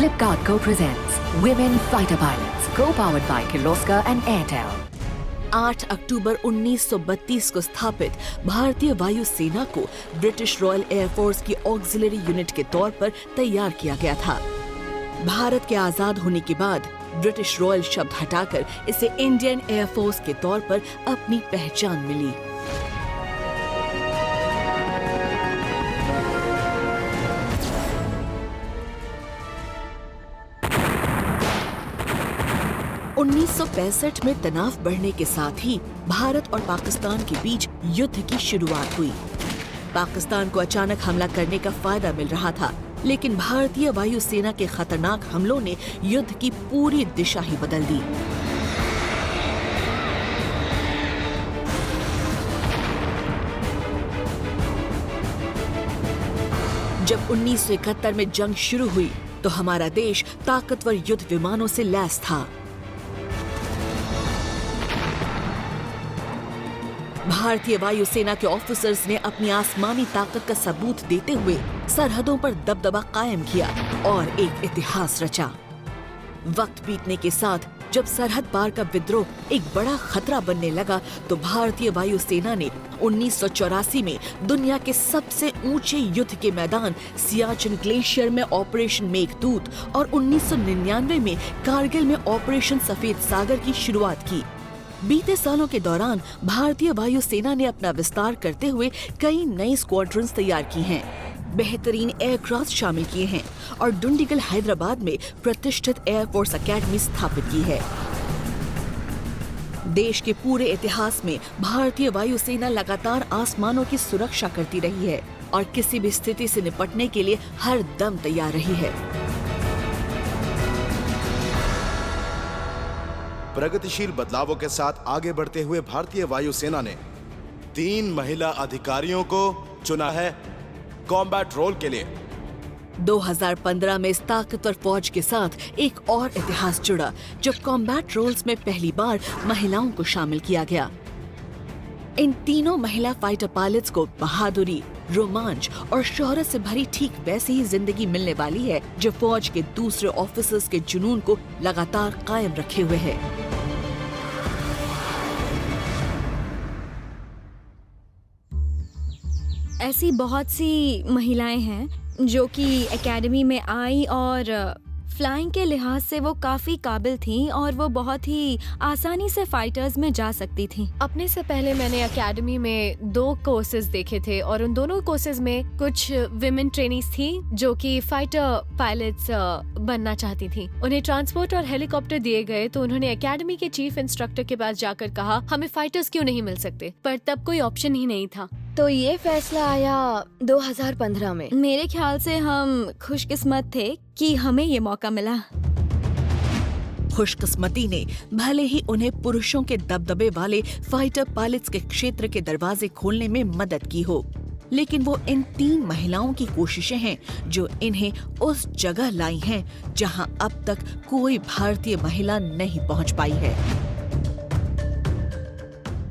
Flipkart co-presents Women Fighter Pilots, co-powered by Kirloskar and Airtel. 8 अक्टूबर 1932 को स्थापित भारतीय वायु सेना को ब्रिटिश रॉयल एयरफोर्स की ऑक्सिलरी यूनिट के तौर पर तैयार किया गया था। भारत के आजाद होने के बाद ब्रिटिश रॉयल शब्द हटाकर इसे इंडियन एयरफोर्स के तौर पर अपनी पहचान मिली। उन्नीस में तनाव बढ़ने के साथ ही भारत और पाकिस्तान के बीच युद्ध की शुरुआत हुई। पाकिस्तान को अचानक हमला करने का फायदा मिल रहा था, लेकिन भारतीय वायुसेना के खतरनाक हमलों ने युद्ध की पूरी दिशा ही बदल दी। जब 1971 में जंग शुरू हुई तो हमारा देश ताकतवर युद्ध विमानों से लैस था। भारतीय वायुसेना के ऑफिसर्स ने अपनी आसमानी ताकत का सबूत देते हुए सरहदों पर दबदबा कायम किया और एक इतिहास रचा। वक्त बीतने के साथ जब सरहद पार का विद्रोह एक बड़ा खतरा बनने लगा तो भारतीय वायुसेना ने 1984 में दुनिया के सबसे ऊंचे युद्ध के मैदान सियाचिन ग्लेशियर में ऑपरेशन मेघदूत और 1999 में कारगिल में ऑपरेशन सफेद सागर की शुरुआत की। बीते सालों के दौरान भारतीय वायुसेना ने अपना विस्तार करते हुए कई नई स्क्वाड्रन्स तैयार की हैं, बेहतरीन एयरक्राफ्ट शामिल किए हैं और डुंडिगल हैदराबाद में प्रतिष्ठित एयरफोर्स अकेडमी स्थापित की है। देश के पूरे इतिहास में भारतीय वायुसेना लगातार आसमानों की सुरक्षा करती रही है और किसी भी स्थिति से निपटने के लिए हर दम तैयार रही है। प्रगतिशील बदलावों के साथ आगे बढ़ते हुए भारतीय वायुसेना ने 3 महिला अधिकारियों को चुना है कॉम्बैट रोल के लिए। 2015 में इस ताकतवर फौज के साथ एक और इतिहास जुड़ा जब कॉम्बैट रोल्स में पहली बार महिलाओं को शामिल किया गया। इन तीनों महिला फाइटर पायलट्स को बहादुरी, रोमांच और शोहरत से भरी ठीक वैसी ही जिंदगी मिलने वाली है जो फौज के दूसरे ऑफिसर्स के जुनून को लगातार कायम रखे हुए है। ऐसी बहुत सी महिलाएं हैं जो कि एकेडमी में आई और फ्लाइंग के लिहाज से वो काफी काबिल थीं और वो बहुत ही आसानी से फाइटर्स में जा सकती थीं। अपने से पहले मैंने एकेडमी में 2 कोर्सेज देखे थे और उन दोनों कोर्सेज में कुछ विमेन ट्रेनीज थी जो कि फाइटर पायलट्स बनना चाहती थी। उन्हें ट्रांसपोर्ट और हेलीकॉप्टर दिए गए तो उन्होंने एकेडमी के चीफ इंस्ट्रक्टर के पास जाकर कहा हमें फाइटर्स क्यों नहीं मिल सकते, पर तब कोई ऑप्शन ही नहीं था। तो ये फैसला आया 2015 में। मेरे ख्याल से हम खुशकिस्मत थे कि हमें ये मौका मिला। खुशकिस्मती ने भले ही उन्हें पुरुषों के दबदबे वाले फाइटर पायलट्स के क्षेत्र के दरवाजे खोलने में मदद की हो, लेकिन वो इन 3 महिलाओं की कोशिशें हैं जो इन्हें उस जगह लाई हैं जहां अब तक कोई भारतीय महिला नहीं पहुंच पाई है।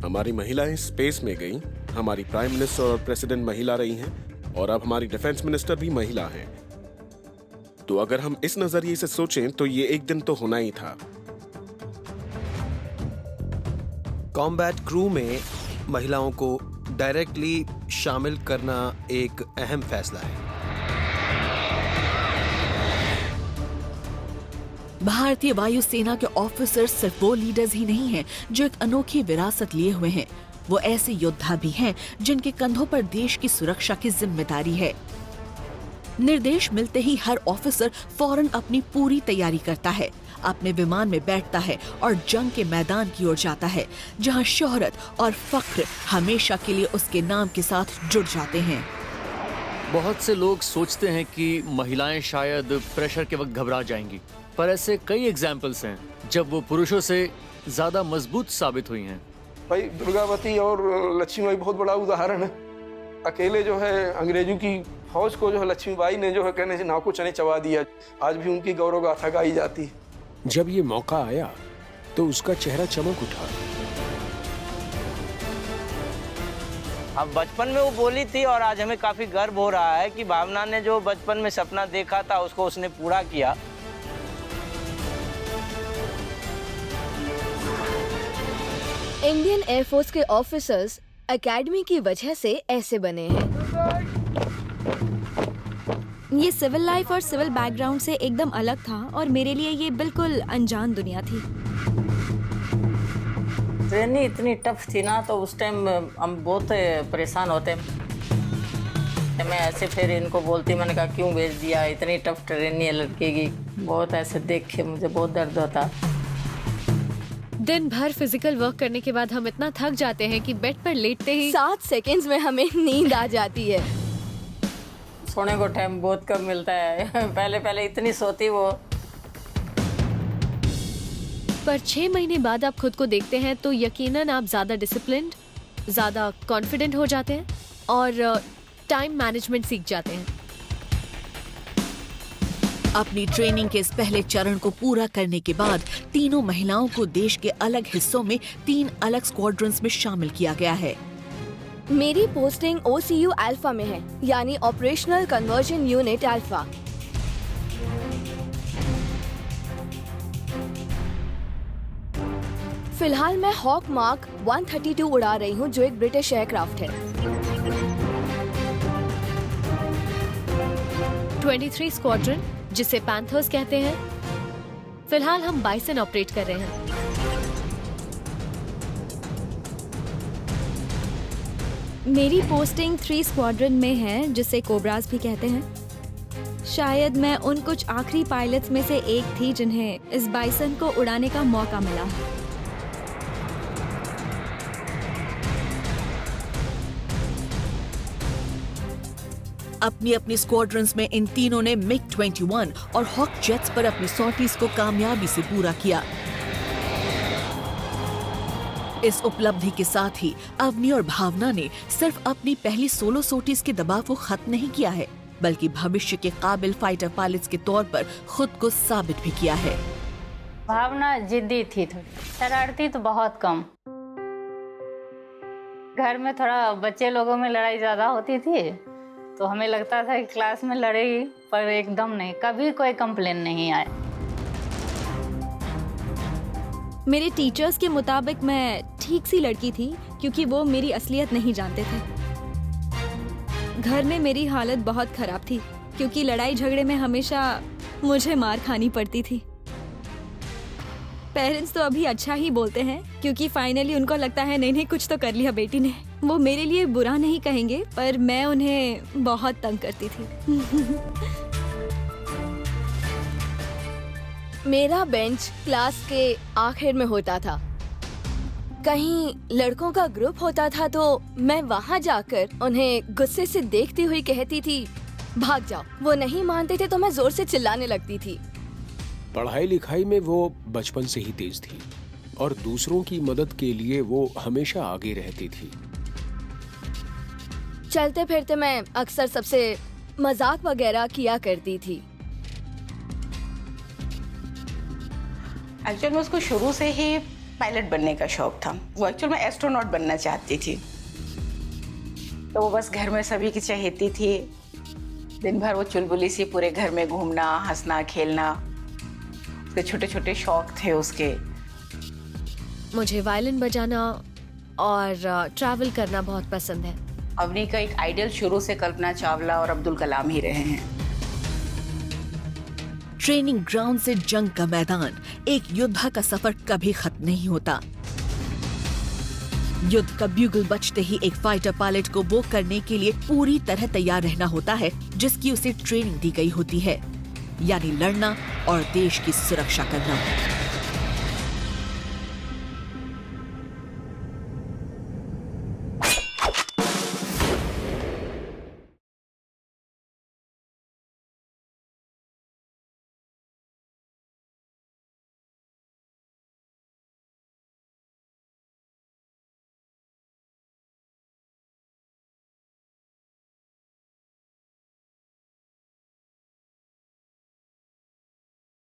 हमारी महिलाएं स्पेस में गईं, हमारी प्राइम मिनिस्टर और प्रेसिडेंट महिला रही हैं और अब हमारी डिफेंस मिनिस्टर भी महिला हैं। तो अगर हम इस नजरिए से सोचें तो ये एक दिन तो होना ही था। कॉम्बैट क्रू में महिलाओं को डायरेक्टली शामिल करना एक अहम फैसला है। भारतीय वायुसेना के ऑफिसर्स सिर्फ वो लीडर्स ही नहीं हैं जो एक अनोखी विरासत लिए हुए हैं, वो ऐसे योद्धा भी हैं जिनके कंधों पर देश की सुरक्षा की जिम्मेदारी है। निर्देश मिलते ही हर ऑफिसर फौरन अपनी पूरी तैयारी करता है, अपने विमान में बैठता है और जंग के मैदान की ओर जाता है जहां शोहरत और फख्र हमेशा के लिए उसके नाम के साथ जुड़ जाते हैं। बहुत से लोग सोचते हैं कि महिलाएं शायद प्रेशर के वक्त घबरा जाएंगी, पर ऐसे कई एग्जाम्पल्स हैं जब वो पुरुषों से ज्यादा मजबूत साबित हुई हैं। भाई दुर्गावती और लक्ष्मीबाई बहुत बड़ा उदाहरण है। अकेले जो है अंग्रेजों की फौज को जो है लक्ष्मीबाई ने जो है कहने से नाव को चने चबा दिया। आज भी उनकी गौरव गाथा गाई जाती है। जब ये मौका आया तो उसका चेहरा चमक उठा। अब बचपन में वो बोली थी और आज हमें काफी गर्व हो रहा है कि भावना ने जो बचपन में सपना देखा था उसको उसने पूरा किया इंडियन एयरफोर्स के ऑफिसर्स एकेडमी की वजह से ऐसे बने हैं। ये सिविल लाइफ और सिविल बैकग्राउंड से एकदम अलग था और मेरे लिए ये बिल्कुल अनजान दुनिया थी। ट्रेनिंग इतनी टफ थी ना, तो उस टाइम हम बहुत परेशान होते। मैं ऐसे फिर इनको बोलती, मैंने कहा क्यों भेज दिया, इतनी टफ ट्रेनिंग है लड़के की। बहुत ऐसे देख के मुझे बहुत दर्द होता। दिन भर फिजिकल वर्क करने के बाद हम इतना थक जाते हैं कि बेड पर लेटते ही 7 सेकंड्स में हमें नींद आ जाती है। सोने को टाइम बहुत कम मिलता है। पहले इतनी सोती वो। पर 6 महीने बाद आप खुद को देखते हैं तो यकीनन आप ज्यादा डिसिप्लिन्ड, ज्यादा कॉन्फिडेंट हो जाते हैं और टाइम मैनेजमेंट सीख जाते हैं। अपनी ट्रेनिंग के इस पहले चरण को पूरा करने के बाद तीनों महिलाओं को देश के अलग हिस्सों में 3 अलग स्क्वाड्रंस में शामिल किया गया है। मेरी पोस्टिंग OCU अल्फा में है, यानी ऑपरेशनल कन्वर्जन यूनिट अल्फा। फिलहाल मैं हॉक मार्क 132 उड़ा रही हूँ, जो एक ब्रिटिश एयरक्राफ्ट है। 23 स्क्वाड्रन, जिसे पैंथर्स कहते हैं। फिलहाल हम बाइसन ऑपरेट कर रहे हैं। मेरी पोस्टिंग 3 स्क्वाड्रन में है, जिसे कोबराज भी कहते हैं। शायद मैं उन कुछ आखिरी पायलट्स में से एक थी जिन्हें इस बाइसन को उड़ाने का मौका मिला। अपनी अपनी स्क्वाड्रंस में इन तीनों ने MiG-21 और हॉक जेट्स पर अपनी सॉर्टीज को कामयाबी से पूरा किया। इस उपलब्धि के साथ ही अवनी और भावना ने सिर्फ अपनी पहली सोलो सॉर्टीज के दबाव को खत्म नहीं किया है, बल्कि भविष्य के काबिल फाइटर पायलट्स के तौर पर खुद को साबित भी किया है। भावना जिद्दी थी, थोड़ी शरारती तो बहुत कम। घर में थोड़ा बच्चे लोगों में लड़ाई ज्यादा होती थी, तो हमें लगता था कि क्लास में लड़ेगी, पर एकदम नहीं, कभी कोई कंप्लेन नहीं आया। मेरे टीचर्स के मुताबिक मैं ठीक सी लड़की थी, क्योंकि वो मेरी असलियत नहीं जानते थे। घर में मेरी हालत बहुत खराब थी, क्योंकि लड़ाई झगड़े में हमेशा मुझे मार खानी पड़ती थी। पेरेंट्स तो अभी अच्छा ही बोलते हैं, क्योंकि फाइनली उनको लगता है नहीं कुछ तो कर लिया बेटी ने। वो मेरे लिए बुरा नहीं कहेंगे, पर मैं उन्हें बहुत तंग करती थी। मेरा बेंच क्लास के आखिर में होता था। कहीं लड़कों का ग्रुप होता था तो मैं वहाँ जाकर उन्हें गुस्से से देखती हुई कहती थी, भाग जाओ। वो नहीं मानते थे तो मैं जोर से चिल्लाने लगती थी। पढ़ाई लिखाई में वो बचपन से ही तेज थी और दूसरों की मदद के लिए वो हमेशा आगे रहती थी। चलते फिरते मैं अक्सर सबसे मजाक वगैरह किया करती थी। एक्चुअल में उसको शुरू से ही पायलट बनने का शौक था। वो एक्चुअल में एस्ट्रोनॉट बनना चाहती थी, तो वो बस घर में सभी की चहेती थी। दिन भर वो चुलबुली सी पूरे घर में घूमना, हंसना, खेलना, उसके छोटे छोटे शौक थे उसके। मुझे वायलिन बजाना और ट्रैवल करना बहुत पसंद है। अवनी का एक आइडल शुरू से कल्पना चावला और अब्दुल कलाम ही रहे हैं। ट्रेनिंग ग्राउंड से जंग का मैदान, एक योद्धा का सफर कभी खत्म नहीं होता। युद्ध का ब्यूगल बजते ही एक फाइटर पायलट को वो करने के लिए पूरी तरह तैयार रहना होता है जिसकी उसे ट्रेनिंग दी गई होती है, यानी लड़ना और देश की सुरक्षा करना।